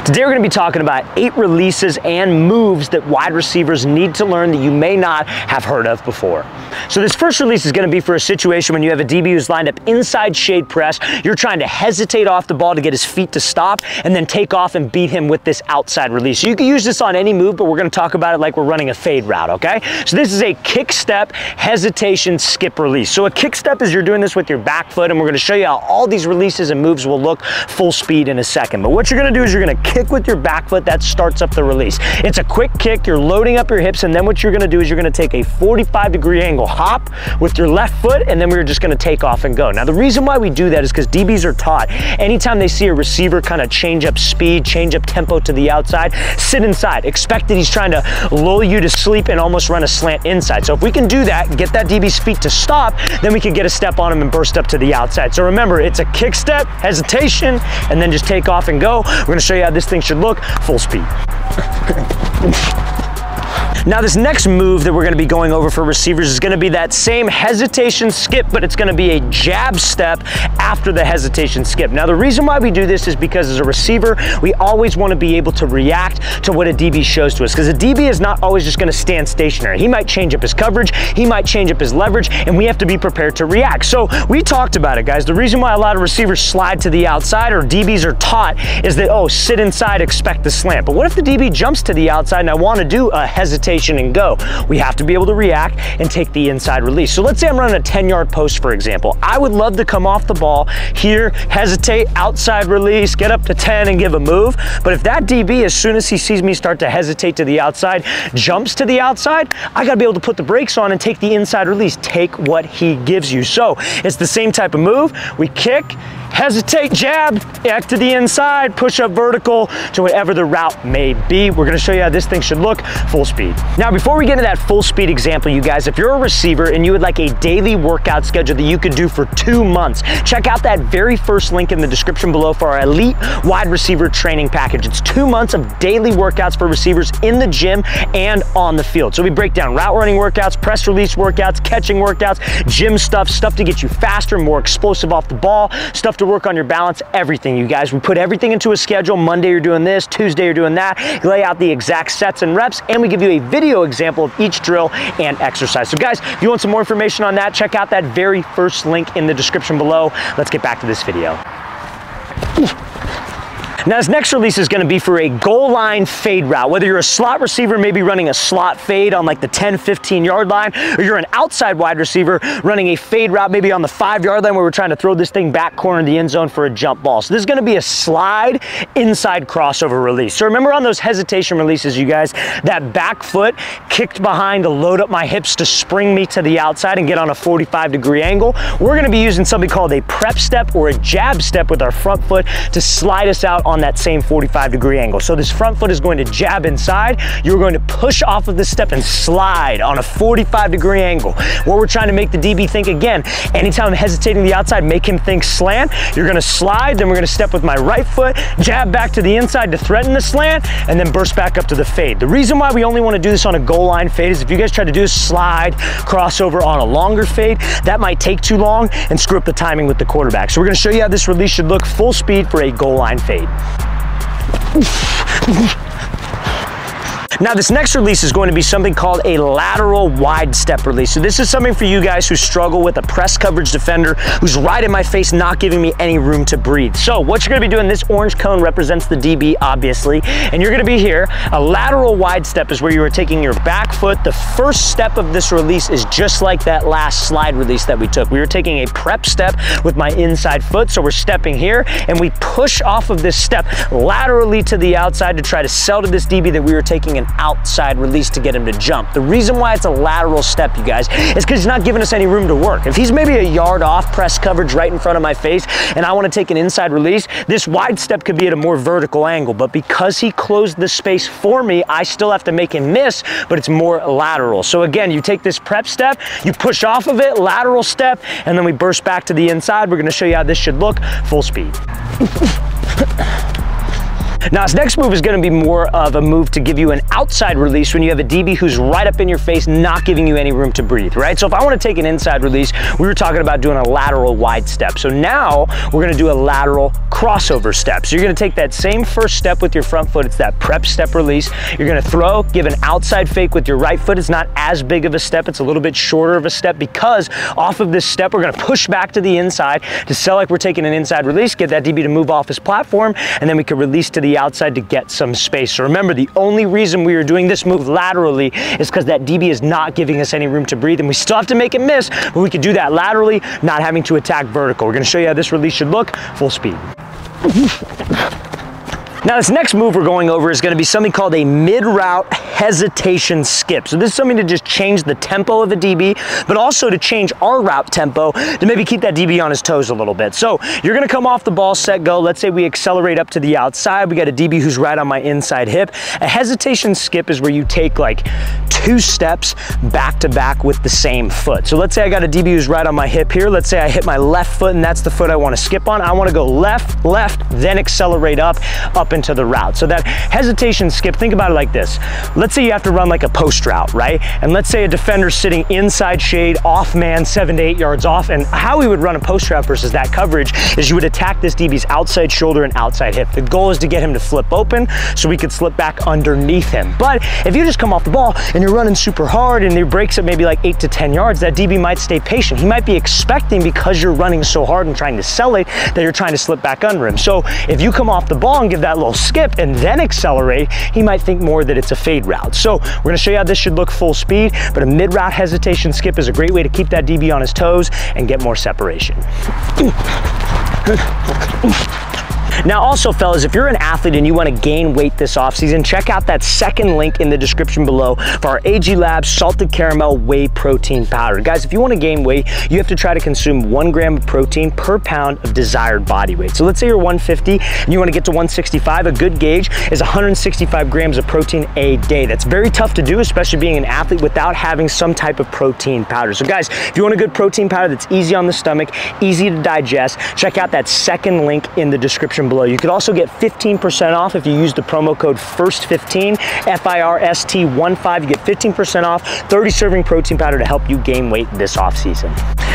Today we're going to be talking about 8 releases and moves that wide receivers need to learn that you may not have heard of before. So this first release is going to be for a situation when you have a DB who's lined up inside shade press. You're trying to hesitate off the ball to get his feet to stop and then take off and beat him with this outside release. So you can use this on any move, but we're going to talk about it like we're running a fade route, okay? So this is a kick step, hesitation, skip release. So a kick step is you're doing this with your back foot, and we're going to show you how all these releases and moves will look full speed in a second. But what you're going to do is you're going to kick with your back foot. That starts up the release. It's a quick kick. You're loading up your hips, and then what you're going to do is you're going to take a 45-degree angle hop with your left foot, and then we're just going to take off and go. Now, the reason why we do that is because DBs are taught anytime they see a receiver kind of change up speed, change up tempo to the outside, sit inside. Expect that he's trying to lull you to sleep and almost run a slant inside. So if we can do that, get that DB's feet to stop, then we can get a step on him and burst up to the outside. So remember, it's a kick step, hesitation, and then just take off and go. We're going to show you how this thing should look full speed. Now this next move that we're going to be going over for receivers is going to be that same hesitation skip, but it's going to be a jab step after the hesitation skip. Now the reason why we do this is because as a receiver, we always want to be able to react to what a DB shows to us, because a DB is not always just going to stand stationary. He might change up his coverage, he might change up his leverage, and we have to be prepared to react. So we talked about it, guys. The reason why a lot of receivers slide to the outside, or DBs are taught, is that, oh, sit inside, expect the slant. But what if the DB jumps to the outside and I want to do a hesitation and go? We have to be able to react and take the inside release. So let's say I'm running a 10-yard post, for example. I would love to come off the ball here, hesitate, outside release, get up to 10 and give a move. But if that DB, as soon as he sees me start to hesitate to the outside, jumps to the outside, I got to be able to put the brakes on and take the inside release, take what he gives you. So it's the same type of move. We kick, hesitate, jab, back to the inside, push up vertical to whatever the route may be. We're going to show you how this thing should look full speed. Now, before we get into that full speed example, you guys, if you're a receiver and you would like a daily workout schedule that you could do for 2 months, check out that very first link in the description below for our elite wide receiver training package. It's 2 months of daily workouts for receivers in the gym and on the field. So we break down route running workouts, press release workouts, catching workouts, gym stuff to get you faster, more explosive off the ball, stuff to work on your balance, everything, you guys. We put everything into a schedule. Monday you're doing this, Tuesday you're doing that, lay out the exact sets and reps, and we give you a video example of each drill and exercise. So guys, if you want some more information on that, check out that very first link in the description below. Let's get back to this video. Now this next release is going to be for a goal line fade route. Whether you're a slot receiver, maybe running a slot fade on like the 10-15 yard line, or you're an outside wide receiver running a fade route maybe on the 5 yard line where we're trying to throw this thing back corner of the end zone for a jump ball. So this is going to be a slide inside crossover release. So remember on those hesitation releases, you guys, that back foot kicked behind to load up my hips to spring me to the outside and get on a 45-degree angle. We're going to be using something called a prep step or a jab step with our front foot to slide us out on that same 45-degree angle. So this front foot is going to jab inside. You're going to push off of this step and slide on a 45-degree angle. What we're trying to make the DB think, again, anytime I'm hesitating the outside, make him think slant. You're going to slide, then we're going to step with my right foot, jab back to the inside to threaten the slant, and then burst back up to the fade. The reason why we only want to do this on a goal line fade is if you guys try to do a slide crossover on a longer fade, that might take too long and screw up the timing with the quarterback. So we're going to show you how this release should look full speed for a goal line fade. Now this next release is going to be something called a lateral wide step release. So this is something for you guys who struggle with a press coverage defender who's right in my face, not giving me any room to breathe. So what you're going to be doing, this orange cone represents the DB, obviously, and you're going to be here. A lateral wide step is where you are taking your back foot. The first step of this release is just like that last slide release that we took. We were taking a prep step with my inside foot, so we're stepping here, and we push off of this step laterally to the outside to try to sell to this DB that we were taking an outside release to get him to jump. The reason why it's a lateral step, you guys, is because he's not giving us any room to work. If he's maybe a yard off press coverage right in front of my face and I want to take an inside release, this wide step could be at a more vertical angle, but because he closed the space for me, I still have to make him miss, but it's more lateral. So again, you take this prep step, you push off of it, lateral step, and then we burst back to the inside. We're going to show you how this should look full speed. Now this next move is going to be more of a move to give you an outside release when you have a DB who's right up in your face, not giving you any room to breathe, right? So if I want to take an inside release, we were talking about doing a lateral wide step. So now we're going to do a lateral crossover step. So you're going to take that same first step with your front foot. It's that prep step release. You're going to throw, give an outside fake with your right foot. It's not as big of a step. It's a little bit shorter of a step because off of this step, we're going to push back to the inside to sell like we're taking an inside release, get that DB to move off his platform, and then we can release to the outside to get some space. So remember, the only reason we are doing this move laterally is because that DB is not giving us any room to breathe, and we still have to make it miss, but we can do that laterally, not having to attack vertical. We're going to show you how this release should look full speed. Now this next move we're going over is going to be something called a mid-route hesitation skip. So this is something to just change the tempo of the DB, but also to change our route tempo to maybe keep that DB on his toes a little bit. So you're going to come off the ball, set, go. Let's say we accelerate up to the outside. We got a DB who's right on my inside hip. A hesitation skip is where you take like 2 steps back to back with the same foot. So let's say I got a DB who's right on my hip here. Let's say I hit my left foot and that's the foot I want to skip on. I want to go left, left, then accelerate up into the route. So that hesitation skip, think about it like this. Let's say you have to run like a post route, right? And let's say a defender's sitting inside shade, off man, 7 to 8 yards off. And how we would run a post route versus that coverage is you would attack this DB's outside shoulder and outside hip. The goal is to get him to flip open so we could slip back underneath him. But if you just come off the ball and you're running super hard and your breaks at maybe like 8 to 10 yards, that DB might stay patient. He might be expecting, because you're running so hard and trying to sell it, that you're trying to slip back under him. So if you come off the ball and give that little skip and then accelerate, he might think more that it's a fade route. So we're going to show you how this should look full speed, but a mid-route hesitation skip is a great way to keep that DB on his toes and get more separation. Now also, fellas, if you're an athlete and you want to gain weight this offseason, check out that second link in the description below for our AG Labs salted caramel whey protein powder. Guys, if you want to gain weight, you have to try to consume 1 gram of protein per pound of desired body weight. So let's say you're 150 and you want to get to 165. A good gauge is 165 grams of protein a day. That's very tough to do, especially being an athlete, without having some type of protein powder. So guys, if you want a good protein powder that's easy on the stomach, easy to digest, check out that second link in the description below. You could also get 15% off if you use the promo code FIRST15, FIRST15. You get 15% off 30 serving protein powder to help you gain weight this off season.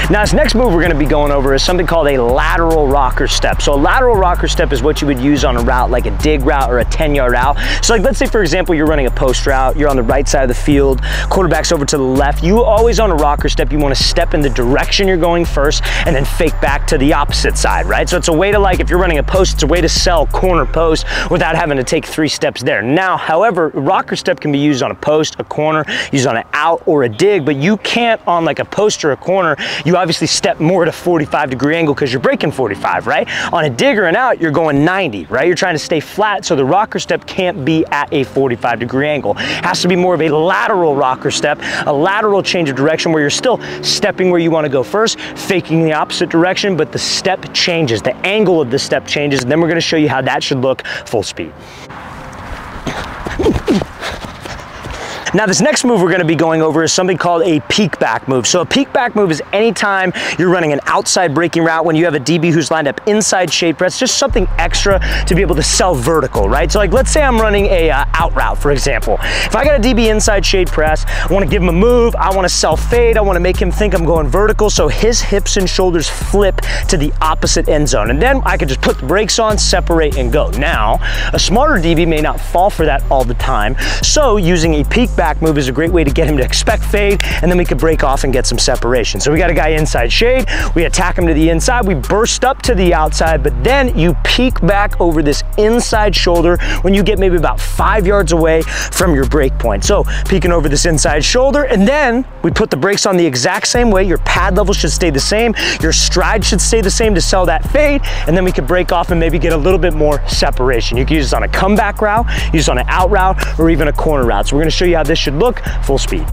Now this next move we're going to be going over is something called a lateral rocker step. So a lateral rocker step is what you would use on a route like a dig route or a 10-yard out. So like, let's say for example you're running a post route, you're on the right side of the field, quarterback's over to the left. You always on a rocker step, you want to step in the direction you're going first and then fake back to the opposite side, right? So it's a way to, like, if you're running a post, it's a way to sell corner post without having to take 3 steps there. Now, however, rocker step can be used on a post, a corner, used on an out or a dig, but you can't on like a post or a corner. You obviously step more at a 45-degree angle because you're breaking 45, right? On a dig or an out, you're going 90, right? You're trying to stay flat, so the rocker step can't be at a 45-degree angle. It has to be more of a lateral rocker step, a lateral change of direction where you're still stepping where you want to go first, faking the opposite direction, but the step changes, the angle of the step changes, and then we're going to show you how that should look full speed. Now this next move we're going to be going over is something called a peek back move. So a peek back move is anytime you're running an outside breaking route when you have a DB who's lined up inside shade press, just something extra to be able to sell vertical, right? So like, let's say I'm running a out route, for example. If I got a DB inside shade press, I want to give him a move, I want to sell fade, I want to make him think I'm going vertical so his hips and shoulders flip to the opposite end zone. And then I could just put the brakes on, separate, and go. Now, a smarter DB may not fall for that all the time, so using a peek back move is a great way to get him to expect fade, and then we could break off and get some separation. So we got a guy inside shade, we attack him to the inside, we burst up to the outside, but then you peek back over this inside shoulder when you get maybe about 5 yards away from your break point. So peeking over this inside shoulder, and then we put the brakes on the exact same way. Your pad level should stay the same, your stride should stay the same to sell that fade, and then we could break off and maybe get a little bit more separation. You can use this on a comeback route, use it on an out route, or even a corner route. So we're going to show you how this should look full speed.